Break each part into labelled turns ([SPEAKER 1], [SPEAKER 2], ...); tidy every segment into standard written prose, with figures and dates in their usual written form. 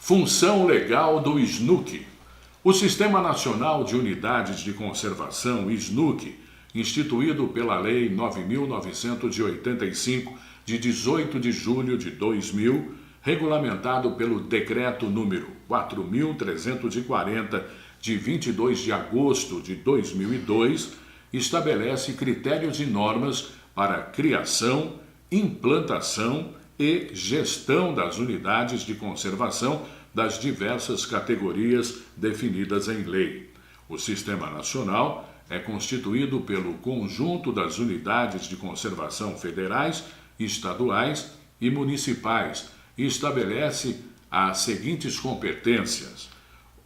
[SPEAKER 1] Função legal do SNUC. O Sistema Nacional de Unidades de Conservação, SNUC, instituído pela Lei 9.985, de 18 de julho de 2000, regulamentado pelo Decreto número 4.340, de 22 de agosto de 2002, estabelece critérios e normas para a criação, implantação e gestão das unidades de conservação das diversas categorias definidas em lei. O Sistema Nacional é constituído pelo conjunto das unidades de conservação federais, estaduais e municipais e estabelece as seguintes competências.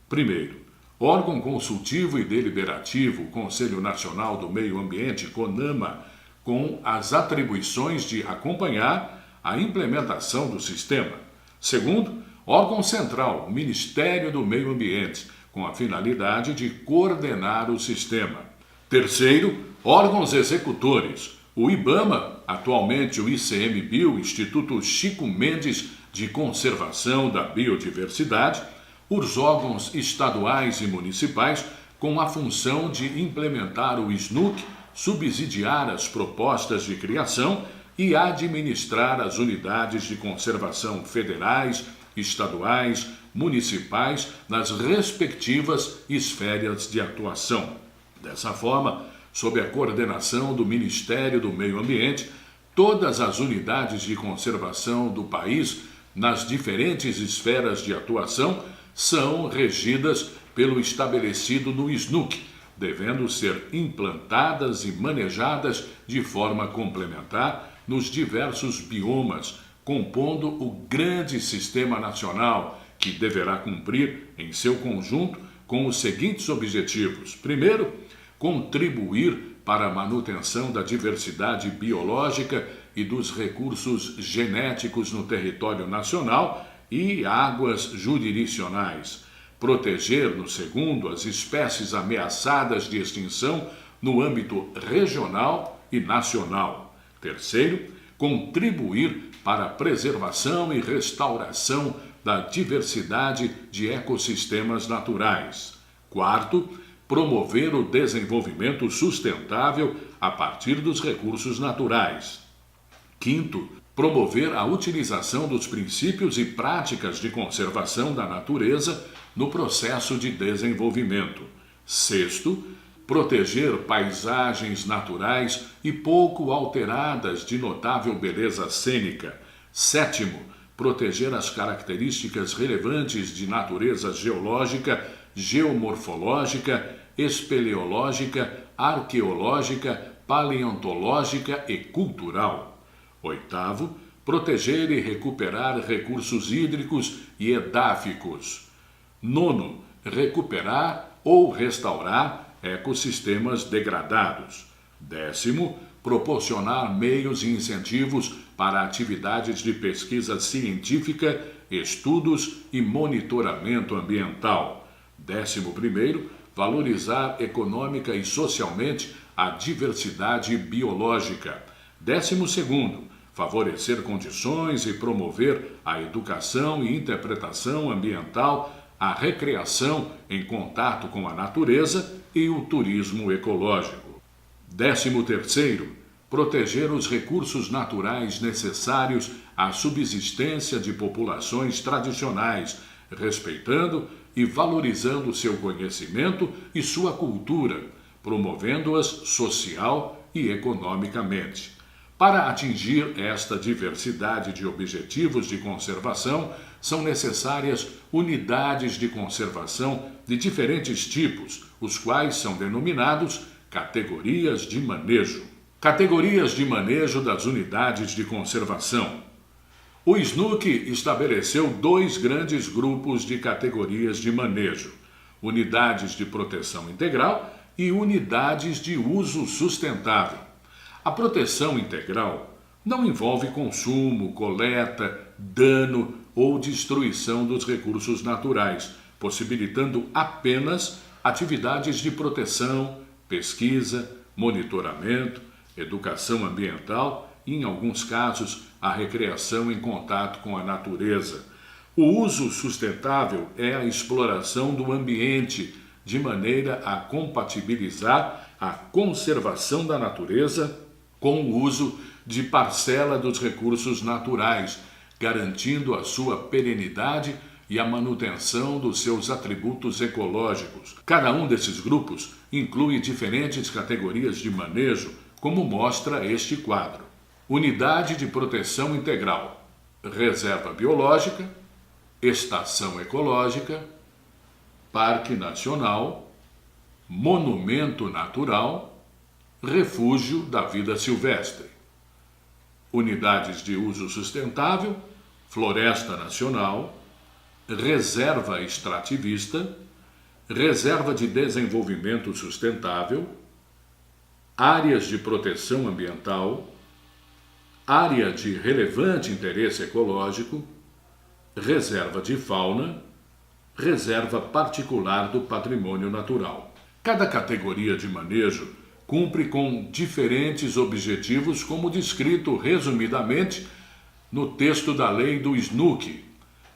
[SPEAKER 1] Primeiro, órgão consultivo e deliberativo, Conselho Nacional do Meio Ambiente, CONAMA, com as atribuições de acompanhar a implementação do sistema. Segundo, órgão central, Ministério do Meio Ambiente, com a finalidade de coordenar o sistema. Terceiro, órgãos executores, o IBAMA, atualmente o ICMBio, Instituto Chico Mendes de Conservação da Biodiversidade, os órgãos estaduais e municipais, com a função de implementar o SNUC, subsidiar as propostas de criação e administrar as unidades de conservação federais, estaduais, municipais, nas respectivas esferas de atuação. Dessa forma, sob a coordenação do Ministério do Meio Ambiente, todas as unidades de conservação do país, nas diferentes esferas de atuação, são regidas pelo estabelecido no SNUC, devendo ser implantadas e manejadas de forma complementar nos diversos biomas, compondo o grande sistema nacional, que deverá cumprir em seu conjunto com os seguintes objetivos. Primeiro, contribuir para a manutenção da diversidade biológica e dos recursos genéticos no território nacional e águas jurisdicionais. Proteger, no segundo, as espécies ameaçadas de extinção no âmbito regional e nacional. Terceiro, contribuir para a preservação e restauração da diversidade de ecossistemas naturais. Quarto, promover o desenvolvimento sustentável a partir dos recursos naturais. Quinto, promover a utilização dos princípios e práticas de conservação da natureza no processo de desenvolvimento. Sexto, proteger paisagens naturais e pouco alteradas de notável beleza cênica. Sétimo, proteger as características relevantes de natureza geológica, geomorfológica, espeleológica, arqueológica, paleontológica e cultural. Oitavo, proteger e recuperar recursos hídricos e edáficos. Nono, recuperar ou restaurar ecossistemas degradados. Décimo, proporcionar meios e incentivos para atividades de pesquisa científica, estudos e monitoramento ambiental. 11º, valorizar econômica e socialmente a diversidade biológica. 12º, favorecer condições e promover a educação e interpretação ambiental, a recreação em contato com a natureza e o turismo ecológico. 13º, proteger os recursos naturais necessários à subsistência de populações tradicionais, respeitando e valorizando seu conhecimento e sua cultura, promovendo-as social e economicamente. Para atingir esta diversidade de objetivos de conservação, são necessárias unidades de conservação de diferentes tipos, os quais são denominados categorias de manejo. Categorias de manejo das unidades de conservação. O SNUC estabeleceu 2 grandes grupos de categorias de manejo: unidades de proteção integral e unidades de uso sustentável. A proteção integral não envolve consumo, coleta, dano ou destruição dos recursos naturais, possibilitando apenas atividades de proteção, pesquisa, monitoramento, educação ambiental e, em alguns casos, a recreação em contato com a natureza. O uso sustentável é a exploração do ambiente de maneira a compatibilizar a conservação da natureza com o uso de parcela dos recursos naturais, garantindo a sua perenidade e a manutenção dos seus atributos ecológicos. Cada um desses grupos inclui diferentes categorias de manejo, como mostra este quadro. Unidade de proteção integral, reserva biológica, estação ecológica, parque nacional, monumento natural, refúgio da vida silvestre. Unidades de uso sustentável, floresta nacional, reserva extrativista, reserva de desenvolvimento sustentável, áreas de proteção ambiental, área de relevante interesse ecológico, reserva de fauna, reserva particular do patrimônio natural. Cada categoria de manejo cumpre com diferentes objetivos, como descrito resumidamente no texto da lei do SNUC,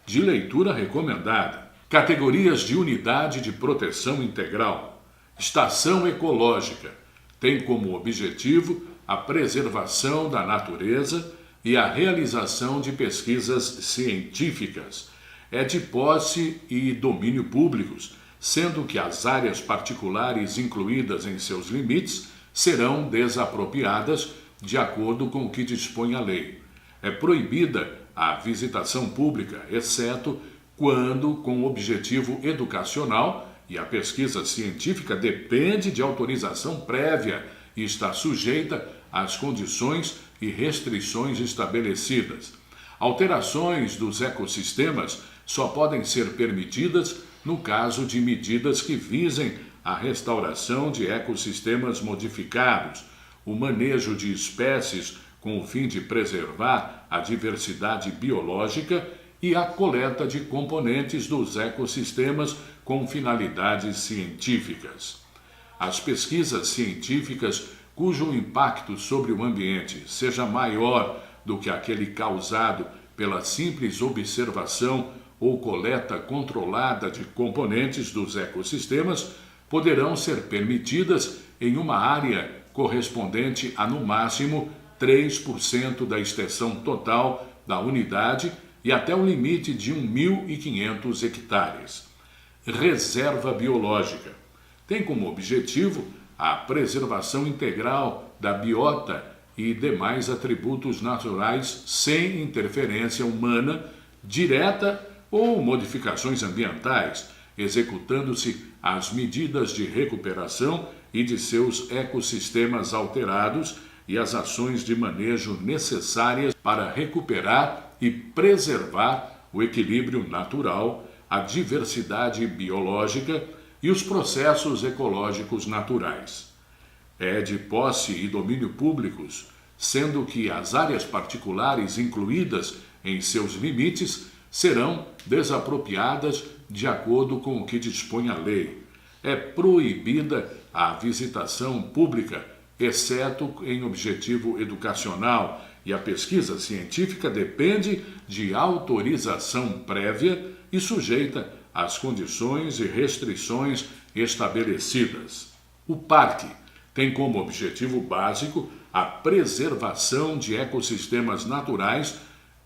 [SPEAKER 1] de leitura recomendada. Categorias de unidade de proteção integral. Estação ecológica tem como objetivo a preservação da natureza e a realização de pesquisas científicas. É de posse e domínio públicos, sendo que as áreas particulares incluídas em seus limites serão desapropriadas de acordo com o que dispõe a lei. É proibida a visitação pública, exceto quando com objetivo educacional, e a pesquisa científica depende de autorização prévia e está sujeita às condições e restrições estabelecidas. Alterações dos ecossistemas só podem ser permitidas no caso de medidas que visem a restauração de ecossistemas modificados, o manejo de espécies com o fim de preservar a diversidade biológica e a coleta de componentes dos ecossistemas com finalidades científicas. As pesquisas científicas cujo impacto sobre o ambiente seja maior do que aquele causado pela simples observação ou coleta controlada de componentes dos ecossistemas poderão ser permitidas em uma área correspondente a, no máximo, 3% da extensão total da unidade e até o limite de 1.500 hectares. Reserva biológica tem como objetivo a preservação integral da biota e demais atributos naturais sem interferência humana direta ou modificações ambientais, executando-se as medidas de recuperação e de seus ecossistemas alterados e as ações de manejo necessárias para recuperar e preservar o equilíbrio natural, a diversidade biológica e os processos ecológicos naturais. É de posse e domínio públicos, sendo que as áreas particulares incluídas em seus limites serão desapropriadas de acordo com o que dispõe a lei. É proibida a visitação pública, exceto em objetivo educacional, e a pesquisa científica depende de autorização prévia e sujeita às condições e restrições estabelecidas. O parque tem como objetivo básico a preservação de ecossistemas naturais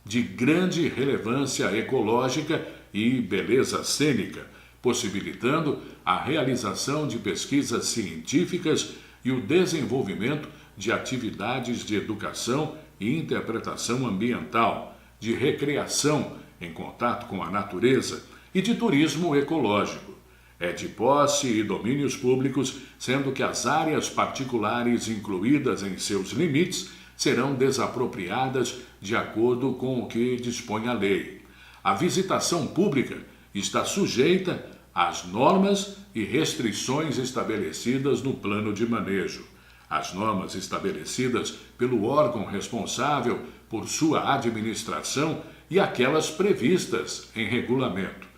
[SPEAKER 1] de grande relevância ecológica e beleza cênica, possibilitando a realização de pesquisas científicas e o desenvolvimento de atividades de educação e interpretação ambiental, de recreação em contato com a natureza e de turismo ecológico. É de posse e domínios públicos, sendo que as áreas particulares incluídas em seus limites serão desapropriadas de acordo com o que dispõe a lei. A visitação pública está sujeita às normas e restrições estabelecidas no plano de manejo. As normas estabelecidas pelo órgão responsável por sua administração e aquelas previstas em regulamento.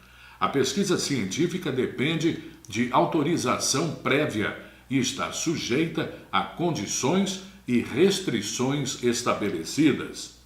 [SPEAKER 1] A pesquisa científica depende de autorização prévia e está sujeita a condições e restrições estabelecidas.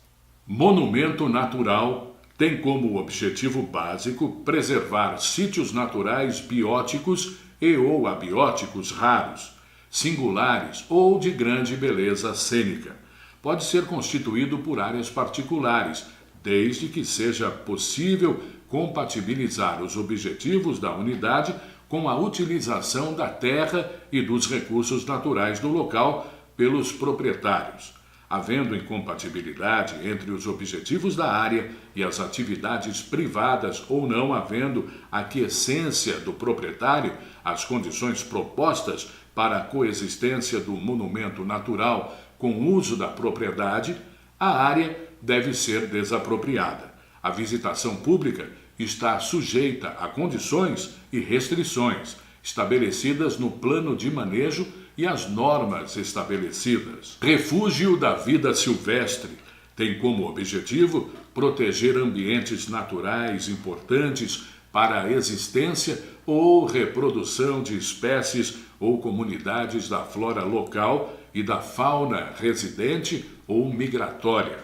[SPEAKER 1] Monumento natural Tem como objetivo básico preservar sítios naturais bióticos e ou abióticos raros, singulares ou de grande beleza cênica. Pode ser constituído por áreas particulares, desde que seja possível compatibilizar os objetivos da unidade com a utilização da terra e dos recursos naturais do local pelos proprietários. Havendo incompatibilidade entre os objetivos da área e as atividades privadas ou não havendo aquiescência do proprietário às condições propostas para a coexistência do monumento natural com o uso da propriedade, a área deve ser desapropriada. A visitação pública está sujeita a condições e restrições estabelecidas no plano de manejo e as normas estabelecidas. Refúgio da vida silvestre tem como objetivo proteger ambientes naturais importantes para a existência ou reprodução de espécies ou comunidades da flora local e da fauna residente ou migratória.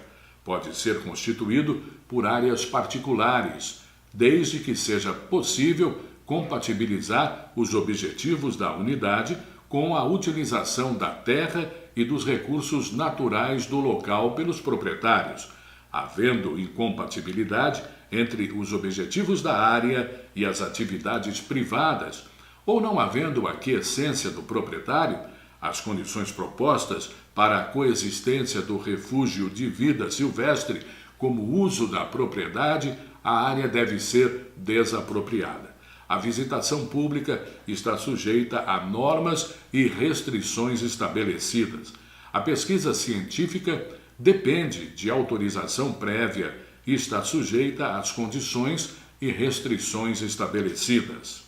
[SPEAKER 1] Pode ser constituído por áreas particulares, desde que seja possível compatibilizar os objetivos da unidade com a utilização da terra e dos recursos naturais do local pelos proprietários, havendo incompatibilidade entre os objetivos da área e as atividades privadas, ou não havendo aquiescência do proprietário, as condições propostas para a coexistência do refúgio de vida silvestre como uso da propriedade, a área deve ser desapropriada. A visitação pública está sujeita a normas e restrições estabelecidas. A pesquisa científica depende de autorização prévia e está sujeita às condições e restrições estabelecidas.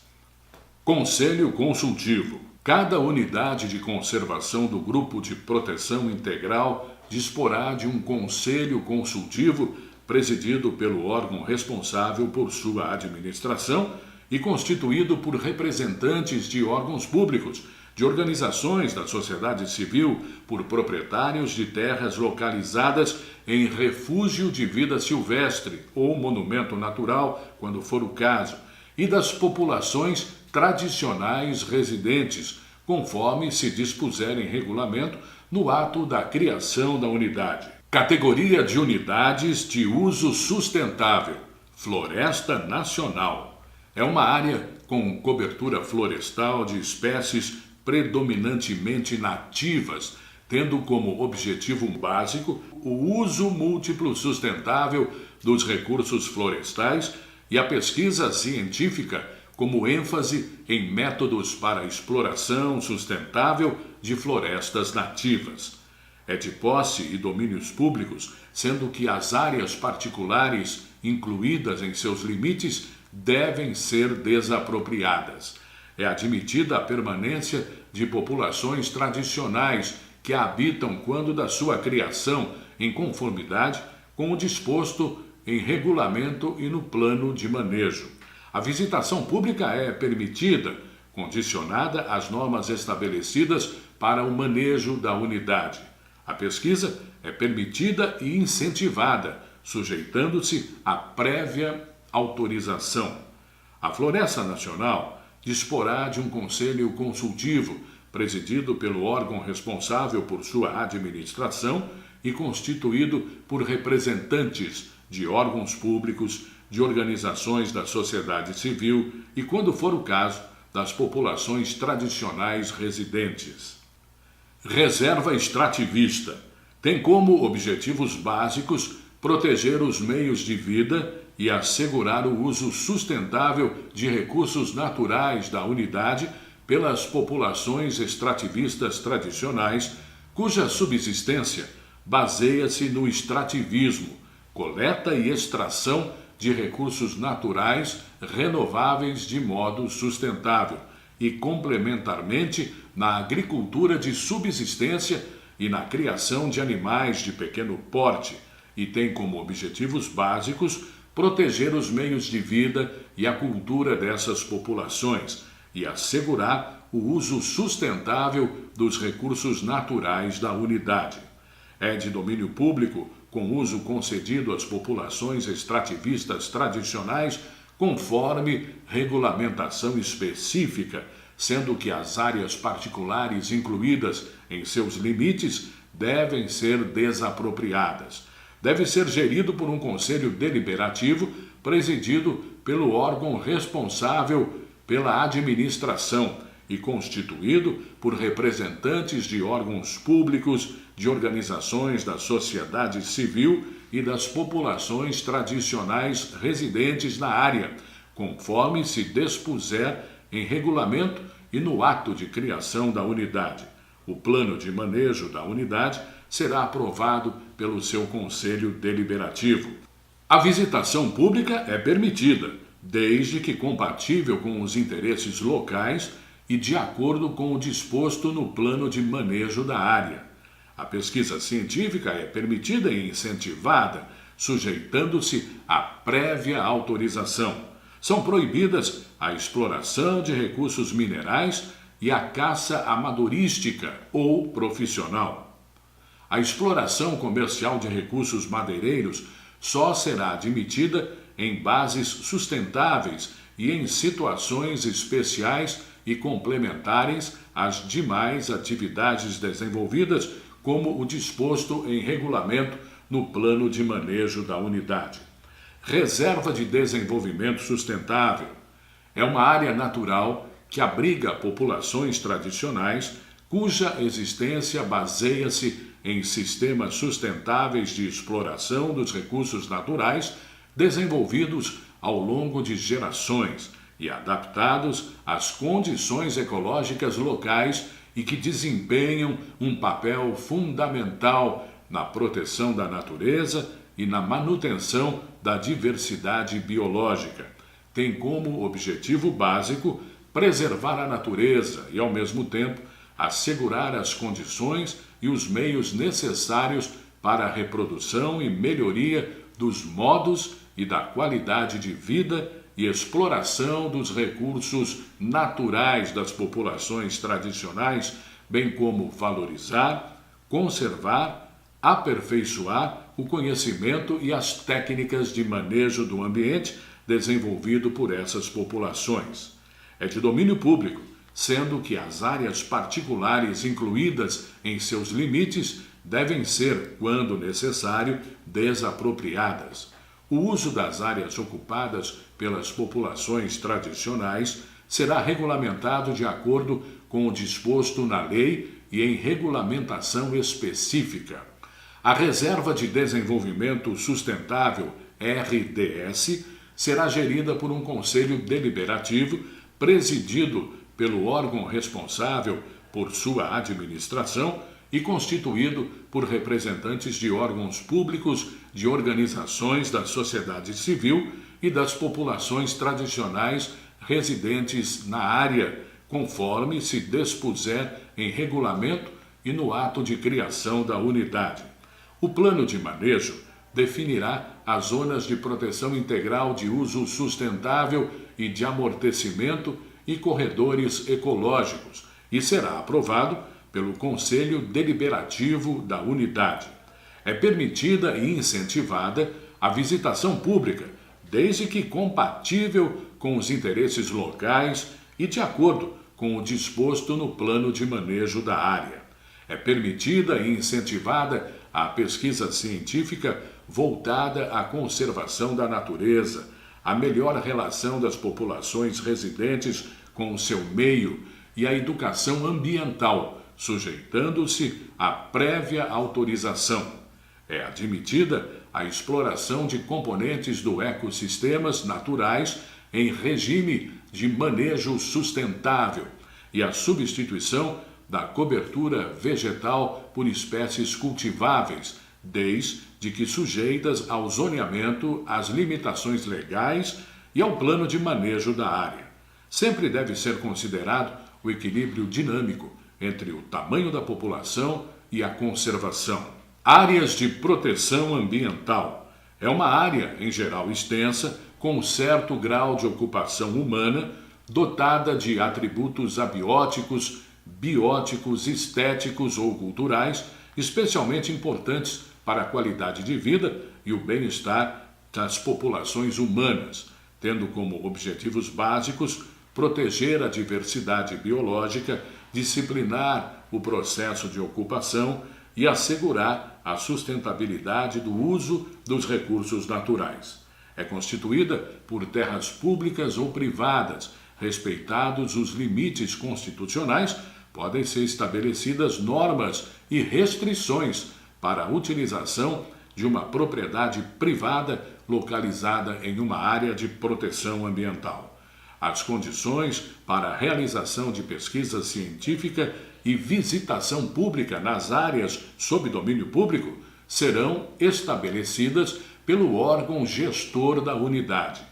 [SPEAKER 1] Conselho Consultivo. Cada unidade de conservação do Grupo de Proteção Integral disporá de um conselho consultivo presidido pelo órgão responsável por sua administração e constituído por representantes de órgãos públicos, de organizações da sociedade civil, por proprietários de terras localizadas em refúgio de vida silvestre ou monumento natural, quando for o caso, e das populações tradicionais residentes, conforme se dispuser em regulamento no ato da criação da unidade. Categoria de unidades de uso sustentável. Floresta Nacional. É uma área com cobertura florestal de espécies predominantemente nativas, tendo como objetivo básico o uso múltiplo sustentável dos recursos florestais e a pesquisa científica como ênfase em métodos para a exploração sustentável de florestas nativas. É de posse e domínios públicos, sendo que as áreas particulares incluídas em seus limites devem ser desapropriadas. É admitida a permanência de populações tradicionais que a habitam quando da sua criação, em conformidade com o disposto em regulamento e no plano de manejo. A visitação pública é permitida, condicionada às normas estabelecidas para o manejo da unidade. A pesquisa é permitida e incentivada, sujeitando-se à prévia autorização. A Floresta Nacional disporá de um conselho consultivo, presidido pelo órgão responsável por sua administração e constituído por representantes de órgãos públicos, de organizações da sociedade civil e, quando for o caso, das populações tradicionais residentes. Reserva extrativista. Tem como objetivos básicos proteger os meios de vida e assegurar o uso sustentável de recursos naturais da unidade pelas populações extrativistas tradicionais, cuja subsistência baseia-se no extrativismo, coleta e extração de recursos naturais renováveis de modo sustentável e, complementarmente, na agricultura de subsistência e na criação de animais de pequeno porte, e tem como objetivos básicos proteger os meios de vida e a cultura dessas populações e assegurar o uso sustentável dos recursos naturais da unidade. É de domínio público, com uso concedido às populações extrativistas tradicionais, conforme regulamentação específica, sendo que as áreas particulares incluídas em seus limites devem ser desapropriadas. Deve ser gerido por um conselho deliberativo presidido pelo órgão responsável pela administração e constituído por representantes de órgãos públicos, de organizações da sociedade civil e das populações tradicionais residentes na área, conforme se dispuser em regulamento e no ato de criação da unidade. O plano de manejo da unidade será aprovado pelo seu conselho deliberativo. A visitação pública é permitida, desde que compatível com os interesses locais e de acordo com o disposto no plano de manejo da área. A pesquisa científica é permitida e incentivada, sujeitando-se à prévia autorização. São proibidas a exploração de recursos minerais e a caça amadorística ou profissional. A exploração comercial de recursos madeireiros só será admitida em bases sustentáveis e em situações especiais e complementares às demais atividades desenvolvidas, como o disposto em regulamento no plano de manejo da unidade. Reserva de Desenvolvimento Sustentável é uma área natural que abriga populações tradicionais cuja existência baseia-se em sistemas sustentáveis de exploração dos recursos naturais desenvolvidos ao longo de gerações e adaptados às condições ecológicas locais e que desempenham um papel fundamental na proteção da natureza e na manutenção da diversidade biológica. Tem como objetivo básico preservar a natureza e, ao mesmo tempo, assegurar as condições e os meios necessários para a reprodução e melhoria dos modos e da qualidade de vida e exploração dos recursos naturais das populações tradicionais, bem como valorizar, conservar, aperfeiçoar o conhecimento e as técnicas de manejo do ambiente desenvolvido por essas populações. É de domínio público, sendo que as áreas particulares incluídas em seus limites devem ser, quando necessário, desapropriadas. O uso das áreas ocupadas pelas populações tradicionais será regulamentado de acordo com o disposto na lei e em regulamentação específica. A Reserva de Desenvolvimento Sustentável, RDS, será gerida por um conselho deliberativo presidido pelo órgão responsável por sua administração e constituído por representantes de órgãos públicos, de organizações da sociedade civil e das populações tradicionais residentes na área, conforme se dispuser em regulamento e no ato de criação da unidade. O plano de manejo definirá as zonas de proteção integral de uso sustentável e de amortecimento e corredores ecológicos e será aprovado pelo Conselho Deliberativo da unidade. É permitida e incentivada a visitação pública, desde que compatível com os interesses locais e de acordo com o disposto no plano de manejo da área. É permitida e incentivada a pesquisa científica voltada à conservação da natureza, à melhor relação das populações residentes com o seu meio e à educação ambiental, sujeitando-se à prévia autorização. É admitida a exploração de componentes do ecossistemas naturais em regime de manejo sustentável e a substituição da cobertura vegetal por espécies cultiváveis, desde que sujeitas ao zoneamento, às limitações legais e ao plano de manejo da área. Sempre deve ser considerado o equilíbrio dinâmico entre o tamanho da população e a conservação. Áreas de proteção ambiental. É uma área, em geral extensa, com certo grau de ocupação humana, dotada de atributos abióticos, bióticos, estéticos ou culturais, especialmente importantes para a qualidade de vida e o bem-estar das populações humanas, tendo como objetivos básicos proteger a diversidade biológica, disciplinar o processo de ocupação e assegurar a sustentabilidade do uso dos recursos naturais. É constituída por terras públicas ou privadas, respeitados os limites constitucionais, podem ser estabelecidas normas e restrições para a utilização de uma propriedade privada localizada em uma área de proteção ambiental. As condições para a realização de pesquisa científica e visitação pública nas áreas sob domínio público serão estabelecidas pelo órgão gestor da unidade.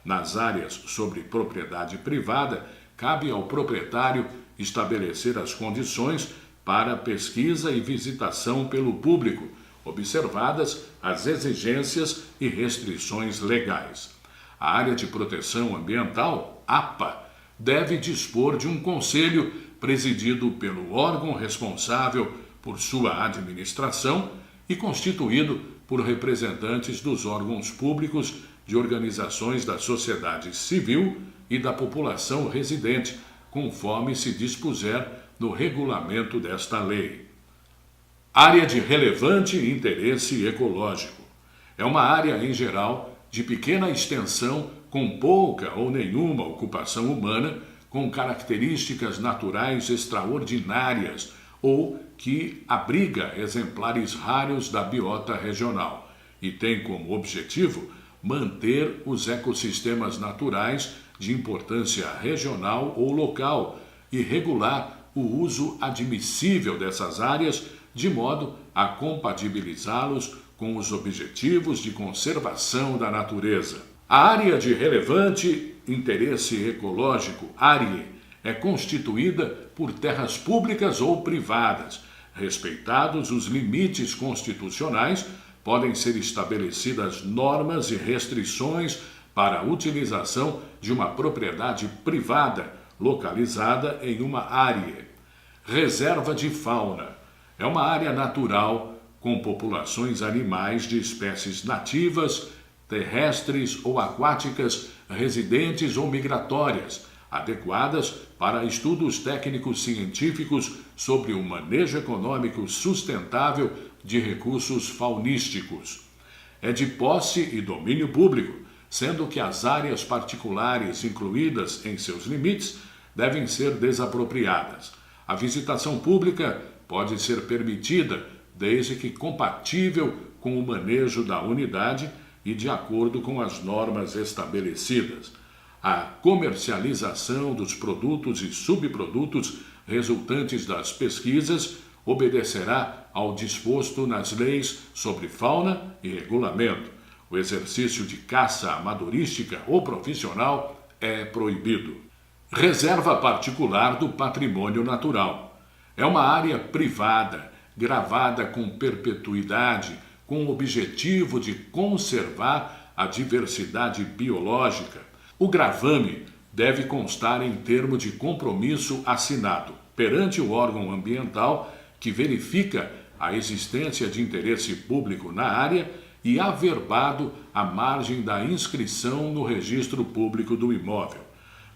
[SPEAKER 1] Nas áreas sobre propriedade privada, cabe ao proprietário estabelecer as condições para pesquisa e visitação pelo público, observadas as exigências e restrições legais. A área de proteção ambiental, APA, deve dispor de um conselho presidido pelo órgão responsável por sua administração e constituído por representantes dos órgãos públicos, de organizações da sociedade civil e da população residente, conforme se dispuser no regulamento desta lei. Área de relevante interesse ecológico. É uma área, em geral, de pequena extensão, com pouca ou nenhuma ocupação humana, com características naturais extraordinárias ou que abriga exemplares raros da biota regional e tem como objetivo manter os ecossistemas naturais de importância regional ou local e regular o uso admissível dessas áreas de modo a compatibilizá-los com os objetivos de conservação da natureza. A área de relevante interesse ecológico, ARIE, é constituída por terras públicas ou privadas. Respeitados os limites constitucionais, podem ser estabelecidas normas e restrições para a utilização de uma propriedade privada localizada em uma área. Reserva de fauna. É uma área natural com populações animais de espécies nativas, terrestres ou aquáticas, residentes ou migratórias, adequadas para estudos técnicos científicos sobre o manejo econômico sustentável de recursos faunísticos. É de posse e domínio público, sendo que as áreas particulares incluídas em seus limites devem ser desapropriadas. A visitação pública pode ser permitida desde que compatível com o manejo da unidade e de acordo com as normas estabelecidas. A comercialização dos produtos e subprodutos resultantes das pesquisas obedecerá ao disposto nas leis sobre fauna e regulamento. O exercício de caça amadorística ou profissional é proibido. Reserva particular do patrimônio natural. É uma área privada, gravada com perpetuidade, com o objetivo de conservar a diversidade biológica. O gravame deve constar em termo de compromisso assinado perante o órgão ambiental que verifica a existência de interesse público na área e averbado à margem da inscrição no registro público do imóvel.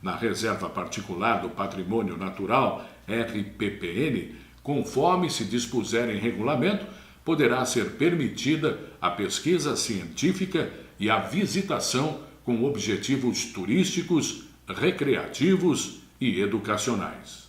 [SPEAKER 1] Na Reserva Particular do Patrimônio Natural, RPPN, conforme se dispuser em regulamento, poderá ser permitida a pesquisa científica e a visitação com objetivos turísticos, recreativos e educacionais.